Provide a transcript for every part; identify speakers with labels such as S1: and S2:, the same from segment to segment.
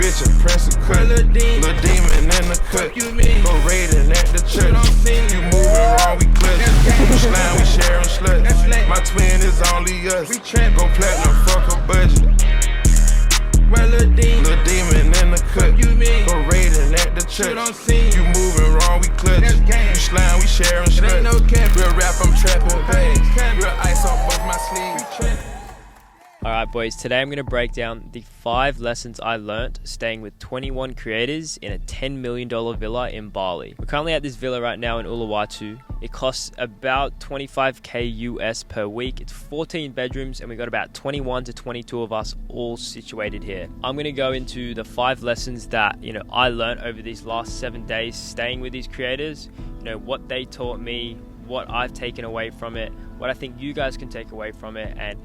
S1: bitch and press a cut. Little demon in the cut. Go raiding at the church. You moving wrong, we clutch. You slime, we sharing sluts. My twin is only us. Go platinum, fuck a budget. Little demon in the cut. Go raiding at the church. You moving wrong, we clutch. You slime, we sharing sluts. Real rap, I'm trapping veins. Real ice on both my sleeves.
S2: Alright boys, today I'm going to break down the 5 lessons I learnt staying with 21 creators in a $10 million villa in Bali. We're currently at this villa right now in Uluwatu. It costs about $25k US per week. It's 14 bedrooms and we got about 21 to 22 of us all situated here. I'm going to go into the 5 lessons that I learnt over these last 7 days staying with these creators. What they taught me, what I've taken away from it, what I think you guys can take away from it, and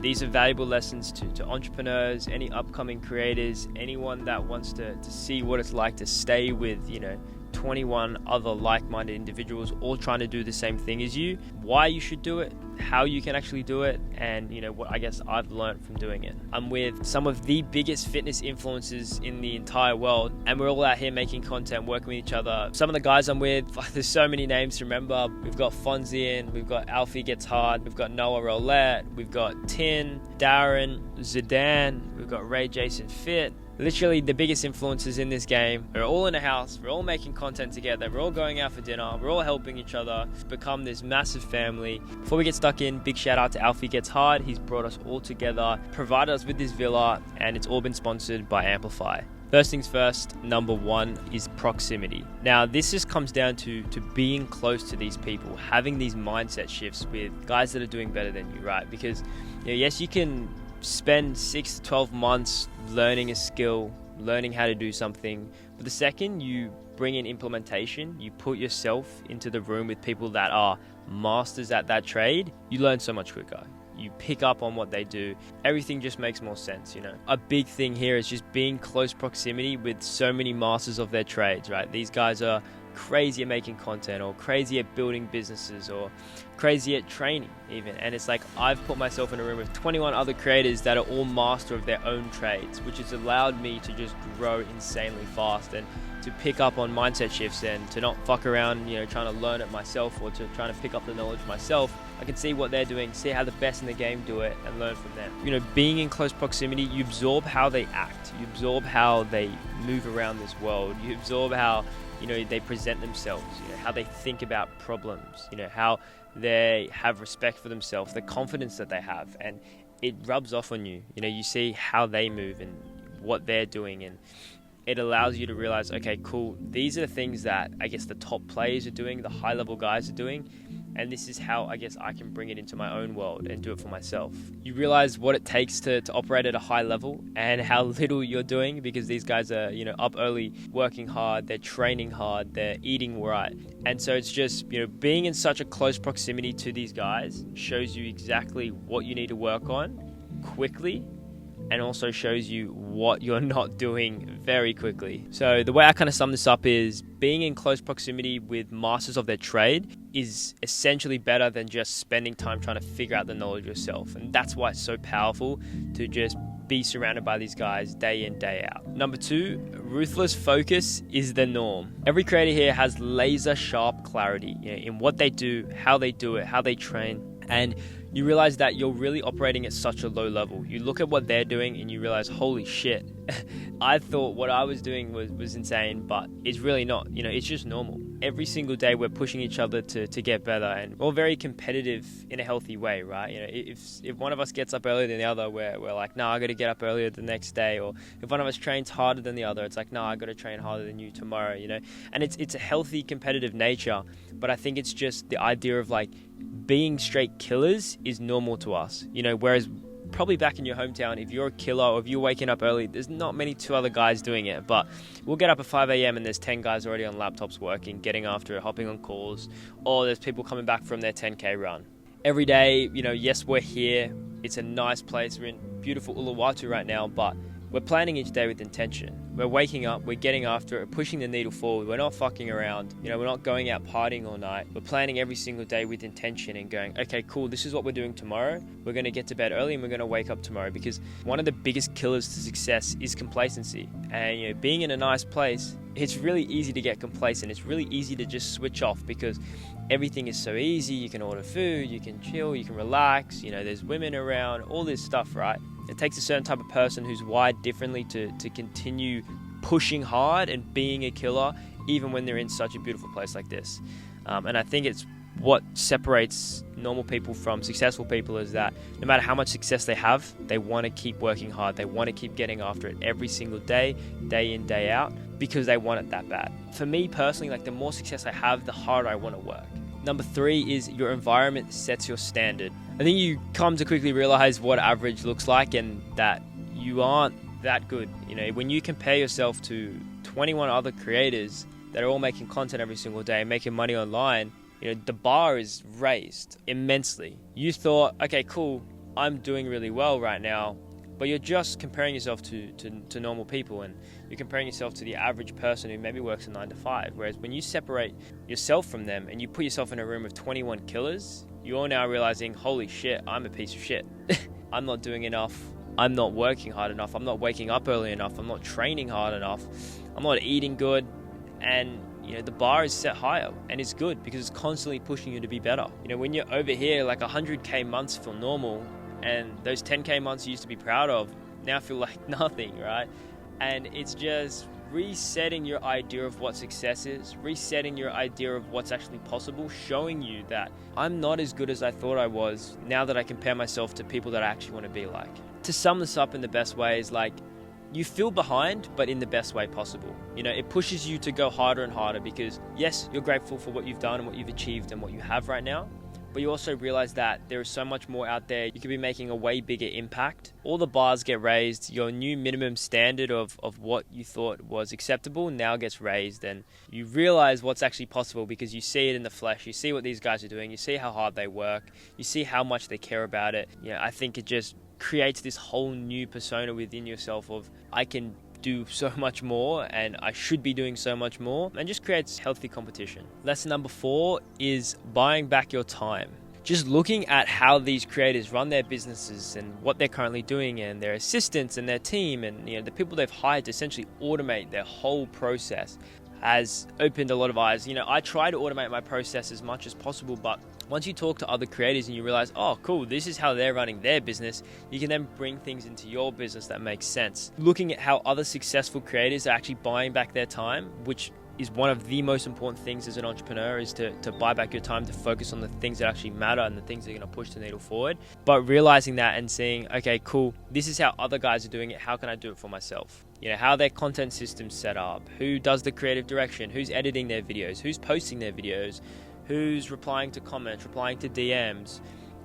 S2: these are valuable lessons to entrepreneurs, any upcoming creators, anyone that wants to see what it's like to stay with 21 other like-minded individuals all trying to do the same thing as you, why you should do it, how you can actually do it, and what I guess I've learned from doing it. I'm with some of the biggest fitness influencers in the entire world, and we're all out here making content, working with each other. Some of the guys I'm with, there's so many names to remember. We've got Fonzie in, we've got Alfie Gets Hard, we've got Noah Roulette, we've got Tin, Darren, Zidane, we've got Ray Jason Fit. Literally the biggest influencers in this game. We're all in a house, we're all making content together, we're all going out for dinner, we're all helping each other. It's become this massive family. Before we get stuck in, big shout out to Alfie Gets Hard. He's brought us all together, provided us with this villa, and it's all been sponsored by Amplify. First things first, number 1 is proximity. Now, this just comes down to being close to these people, having these mindset shifts with guys that are doing better than you, right? Because, yes, you can spend 6 to 12 months learning a skill, learning how to do something, but the second you bring in implementation, you put yourself into the room with people that are masters at that trade, you learn so much quicker. You pick up on what they do. Everything just makes more sense, A big thing here is just being close proximity with so many masters of their trades, right? These guys are crazy at making content, or crazy at building businesses, or crazy at training even. And it's like I've put myself in a room with 21 other creators that are all master of their own trades, which has allowed me to just grow insanely fast and to pick up on mindset shifts and to not fuck around, trying to learn it myself or to trying to pick up the knowledge myself. I can see what they're doing, see how the best in the game do it, and learn from them. Being in close proximity, you absorb how they act, you absorb how they move around this world, you absorb how they present themselves, how they think about problems, how they have respect for themselves, the confidence that they have, and it rubs off on you. You see how they move and what they're doing, and it allows you to realize, okay, cool, these are the things that I guess the top players are doing, the high level guys are doing, and this is how I guess I can bring it into my own world and do it for myself. You realize what it takes to operate at a high level and how little you're doing, because these guys are, up early, working hard, they're training hard, they're eating right. And so it's just, being in such a close proximity to these guys shows you exactly what you need to work on quickly, and also shows you what you're not doing very quickly. So the way I kind of sum this up is being in close proximity with masters of their trade is essentially better than just spending time trying to figure out the knowledge yourself. And that's why it's so powerful to just be surrounded by these guys day in, day out. Number 2, ruthless focus is the norm. Every creator here has laser sharp clarity in what they do, how they do it, how they train, and you realize that you're really operating at such a low level. You look at what they're doing and you realize, holy shit, I thought what I was doing was insane, but it's really not. It's just normal. Every single day we're pushing each other to get better, and we're very competitive in a healthy way, right? If one of us gets up earlier than the other, we're like, nah, I got to get up earlier the next day. Or if one of us trains harder than the other, it's like, nah, I got to train harder than you tomorrow, And it's a healthy competitive nature, but I think it's just the idea of like being straight killers is normal to us, whereas probably back in your hometown, if you're a killer or if you're waking up early, there's not many 2 other guys doing it. But we'll get up at 5 a.m. and there's 10 guys already on laptops working, getting after it, hopping on calls, or there's people coming back from their 10K run. Every day, yes, we're here. It's a nice place. We're in beautiful Uluwatu right now, but we're planning each day with intention. We're waking up, we're getting after it, pushing the needle forward. We're not fucking around. We're not going out partying all night. We're planning every single day with intention and going, okay, cool, this is what we're doing tomorrow. We're going to get to bed early and we're going to wake up tomorrow, because one of the biggest killers to success is complacency. And being in a nice place, it's really easy to get complacent. It's really easy to just switch off because everything is so easy. You can order food, you can chill, you can relax, there's women around, all this stuff, right? It takes a certain type of person who's wired differently to continue pushing hard and being a killer, even when they're in such a beautiful place like this. And I think it's what separates normal people from successful people is that no matter how much success they have, they want to keep working hard. They want to keep getting after it every single day, day in, day out, because they want it that bad. For me personally, the more success I have, the harder I want to work. Number 3 is your environment sets your standard. I think you come to quickly realize what average looks like and that you aren't that good. When you compare yourself to 21 other creators that are all making content every single day and making money online, the bar is raised immensely. You thought, okay, cool, I'm doing really well right now, but you're just comparing yourself to normal people, and you're comparing yourself to the average person who maybe works a 9 to 5. Whereas when you separate yourself from them and you put yourself in a room of 21 killers, you're now realizing, holy shit, I'm a piece of shit. I'm not doing enough. I'm not working hard enough. I'm not waking up early enough. I'm not training hard enough. I'm not eating good. And the bar is set higher, and it's good because it's constantly pushing you to be better. When you're over here, 100K months feel normal, and those 10K months you used to be proud of now feel like nothing, right? And it's just resetting your idea of what success is, resetting your idea of what's actually possible, showing you that I'm not as good as I thought I was now that I compare myself to people that I actually want to be like. To sum this up in the best way is you feel behind, but in the best way possible. It pushes you to go harder and harder because, yes, you're grateful for what you've done and what you've achieved and what you have right now, but you also realize that there is so much more out there. You could be making a way bigger impact. All the bars get raised. Your new minimum standard of what you thought was acceptable now gets raised, and you realize what's actually possible because you see it in the flesh. You see what these guys are doing. You see how hard they work. You see how much they care about it. I think it just creates this whole new persona within yourself of, I can do so much more and I should be doing so much more, and just creates healthy competition. Lesson number 4 is buying back your time. Just looking at how these creators run their businesses and what they're currently doing, and their assistants and their team and the people they've hired to essentially automate their whole process has opened a lot of eyes. I try to automate my process as much as possible, but once you talk to other creators and you realize, oh, cool, this is how they're running their business, you can then bring things into your business that makes sense. Looking at how other successful creators are actually buying back their time, which is one of the most important things as an entrepreneur, is to buy back your time, to focus on the things that actually matter and the things that are going to push the needle forward. But realizing that and seeing, okay, cool, this is how other guys are doing it. How can I do it for myself? How their content system's set up, who does the creative direction, who's editing their videos, who's posting their videos, who's replying to comments, replying to DMs.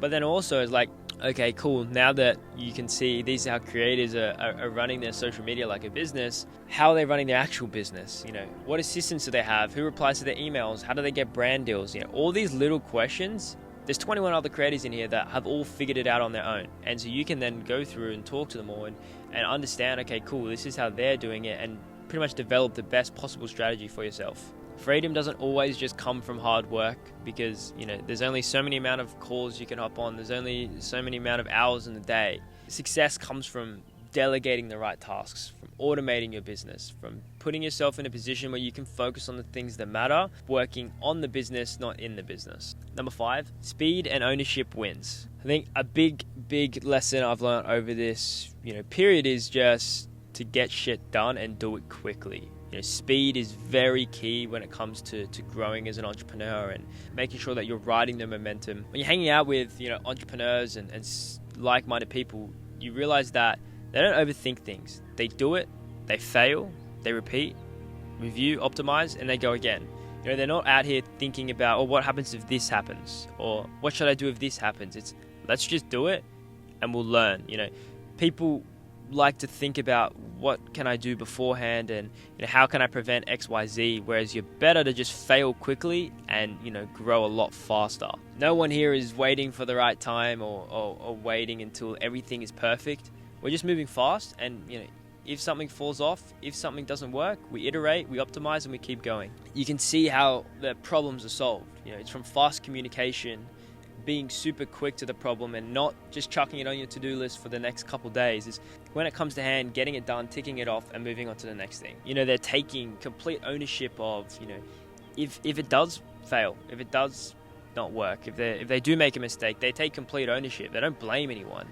S2: But then also it's okay, cool, now that you can see these are how creators are running their social media like a business, how are they running their actual business? What assistants do they have? Who replies to their emails? How do they get brand deals? All these little questions. There's 21 other creators in here that have all figured it out on their own. And so you can then go through and talk to them all and understand, okay, cool, this is how they're doing it, and pretty much develop the best possible strategy for yourself. Freedom doesn't always just come from hard work because, there's only so many amount of calls you can hop on. There's only so many amount of hours in the day. Success comes from delegating the right tasks, from automating your business, from putting yourself in a position where you can focus on the things that matter, working on the business, not in the business. Number 5, speed and ownership wins. I think a big lesson I've learned over this, period is just to get shit done and do it quickly. Speed is very key when it comes to growing as an entrepreneur and making sure that you're riding the momentum. When you're hanging out with entrepreneurs and like-minded people, you realize that they don't overthink things. They do it, they fail, they repeat, review, optimize, and they go again. They're not out here thinking about, what happens if this happens? Or what should I do if this happens? It's, let's just do it and we'll learn. People like to think about what can I do beforehand and how can I prevent XYZ, whereas you're better to just fail quickly and grow a lot faster. No one here is waiting for the right time or waiting until everything is perfect. We're just moving fast, and If something falls off, if something doesn't work, we iterate, we optimize, and we keep going. You can see how the problems are solved. It's from fast communication, being super quick to the problem and not just chucking it on your to-do list for the next couple days. Is when it comes to hand, getting it done, ticking it off, and moving on to the next thing. They're taking complete ownership of, if it does fail, if it does not work, if they do make a mistake, they take complete ownership. They don't blame anyone,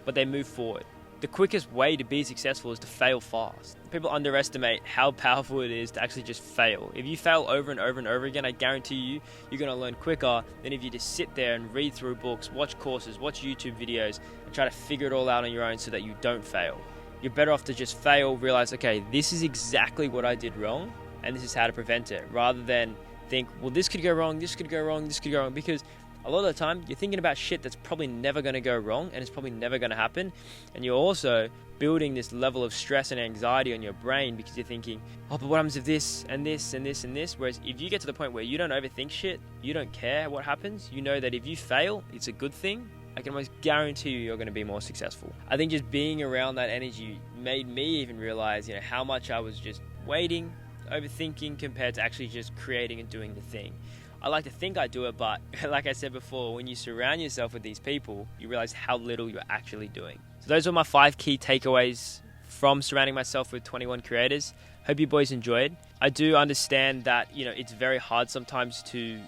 S2: but they move forward. The quickest way to be successful is to fail fast. People underestimate how powerful it is to actually just fail. If you fail over and over and over again, I guarantee you're going to learn quicker than if you just sit there and read through books, watch courses, watch YouTube videos, and try to figure it all out on your own so that you don't fail. You're better off to just fail, realize, okay, this is exactly what I did wrong, and this is how to prevent it, rather than think, well, this could go wrong, this could go wrong, this could go wrong, because a lot of the time you're thinking about shit that's probably never going to go wrong and it's probably never going to happen, and you're also building this level of stress and anxiety on your brain because you're thinking, oh, but what happens if this and this and this and this? Whereas if you get to the point where you don't overthink shit, you don't care what happens, you know that if you fail, it's a good thing, I can almost guarantee you're going to be more successful. I think just being around that energy made me even realize, how much I was just waiting, overthinking compared to actually just creating and doing the thing. I like to think I do it, but like I said before, when you surround yourself with these people, you realize how little you're actually doing. So those were my 5 key takeaways from surrounding myself with 21 creators. Hope you boys enjoyed. I do understand that, it's very hard sometimes to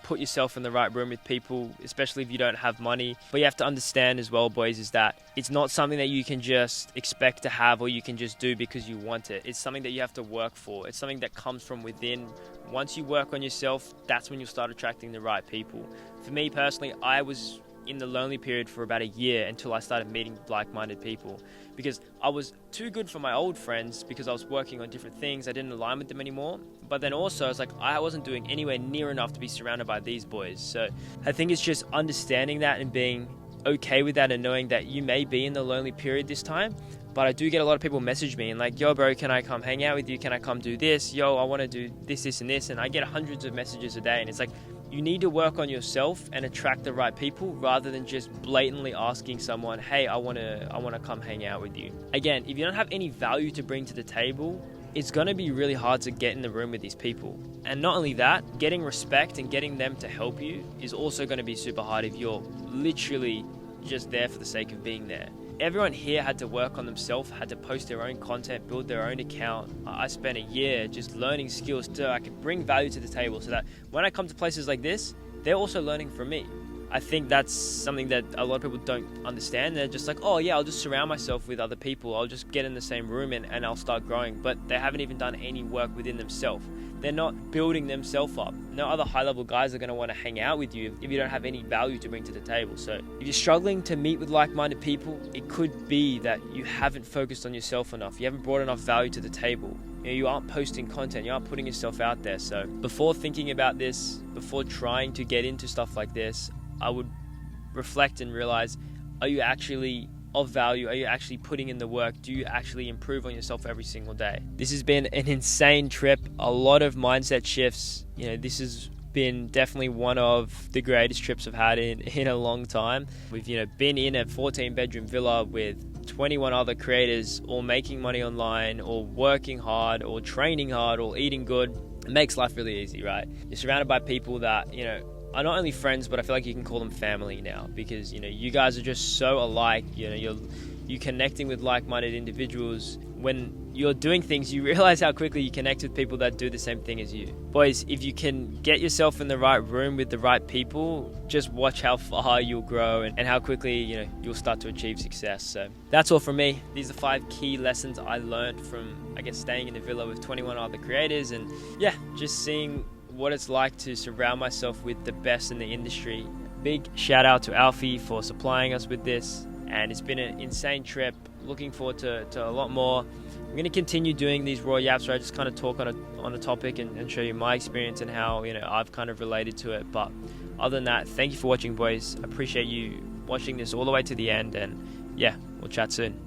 S2: put yourself in the right room with people, especially if you don't have money. But you have to understand as well, boys, is that it's not something that you can just expect to have or you can just do because you want it. It's something that you have to work for. It's something that comes from within. Once you work on yourself, that's when you'll start attracting the right people. For me personally, I was in the lonely period for about a year until I started meeting like-minded people, because I was too good for my old friends because I was working on different things. I didn't align with them anymore. But then also, it's like I wasn't doing anywhere near enough to be surrounded by these boys. So I think it's just understanding that and being okay with that and knowing that you may be in the lonely period this time. But I do get a lot of people message me and like, yo, bro, can I come hang out with you? Can I come do this? Yo, I want to do this, and this. And I get hundreds of messages a day. And it's like, you need to work on yourself and attract the right people rather than just blatantly asking someone, hey, I want to come hang out with you. Again, if you don't have any value to bring to the table, it's going to be really hard to get in the room with these people. And not only that, getting respect and getting them to help you is also going to be super hard if you're literally just there for the sake of being there. Everyone here had to work on themselves, had to post their own content, build their own account. I spent a year just learning skills so I could bring value to the table so that when I come to places like this, they're also learning from me. I think that's something that a lot of people don't understand. They're just like, oh yeah, I'll just surround myself with other people. I'll just get in the same room and I'll start growing. But they haven't even done any work within themselves. They're not building themselves up. No other high-level guys are going to want to hang out with you if you don't have any value to bring to the table. So if you're struggling to meet with like-minded people, it could be that you haven't focused on yourself enough. You haven't brought enough value to the table. You aren't posting content. You aren't putting yourself out there. So before thinking about this, before trying to get into stuff like this, I would reflect and realize, are you actually of value? Are you actually putting in the work? Do you actually improve on yourself every single day? This has been an insane trip, a lot of mindset shifts. This has been definitely one of the greatest trips I've had in a long time. We've been in a 14-bedroom villa with 21 other creators, all making money online, or working hard, or training hard, or eating good. It makes life really easy, right? You're surrounded by people that, are not only friends, but I feel like you can call them family now, because you guys are just so alike. You're connecting with like-minded individuals. When you're doing things, you realize how quickly you connect with people that do the same thing as you. Boys, if you can get yourself in the right room with the right people, just watch how far you'll grow and how quickly you'll start to achieve success. So that's all from me. These are 5 key lessons I learned from, staying in a villa with 21 other creators, and just seeing what it's like to surround myself with the best in the industry. Big shout out to Alfie for supplying us with this, and it's been an insane trip. Looking forward to a lot more. I'm going to continue doing these raw yaps where I just kind of talk on a topic and show you my experience and how I've kind of related to it. But other than that, thank you for watching, boys. I appreciate you watching this all the way to the end, and we'll chat soon.